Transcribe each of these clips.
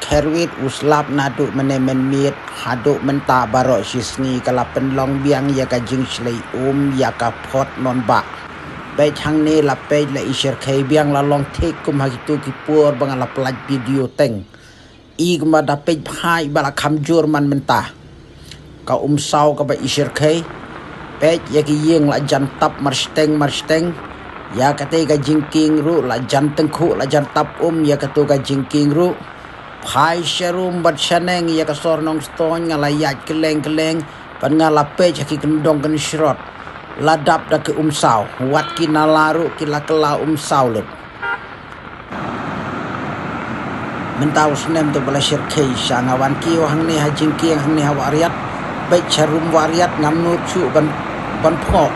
kerwit uslap naduk menemen miet haduk menta barok sisni kala penlong biang ya ka jing slei ya ka pot non ba bai thang ne la pe la isher khai biang la long thek kum ha tu ki por bang la plaj video teng ma da pe phai bala kham jur man menta ka sau ka ba isher khai pe ya ki yeng la jan tap marsteng ya ka te ka jingking ru la jan teng khu la jan tap ya ka tu ka jingking ru phai sharum bat shaneng ya ka sor nong ston ngala ya keleng pan ngala pe ki kendong kan shrot ladap da ke sau wat ki nalaru ki la kala sau lut mentau snem to bala shir kai shangawan ki hang ne ha jingking hang ne ha wariat bai charum wariat ngam nu chu ban pho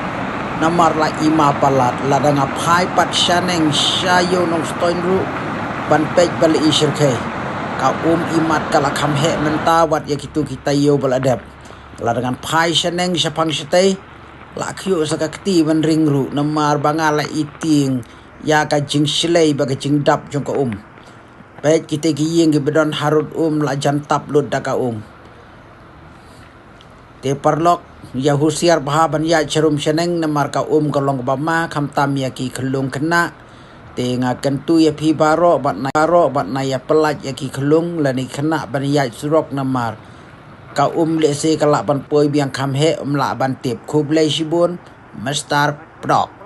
namar la ima palat la danga phai pat shaneng shayo nong stoin ru ban pej bali ishir kai ka imat kala kham he menta wat ya kitu kita yo bala dep la dengan phai shaneng shapang shite la khyo sakakti ban ring ru namar bangala iting ya ka jing shlei ba ka jing dap jong ka pej kita gi yeng gi bedon harut la jantap lut da ka te parlok ya husiar bahaban ya charum shaneng namar ka kolong bama kham tam ya ki khlung kena te nga kentu ya phi baro bat na ya pelaj ya ki khlung la ni kena ban ya surok namar ka le se kala ban poi biang kham he la ban tep khub le shibun mastar prok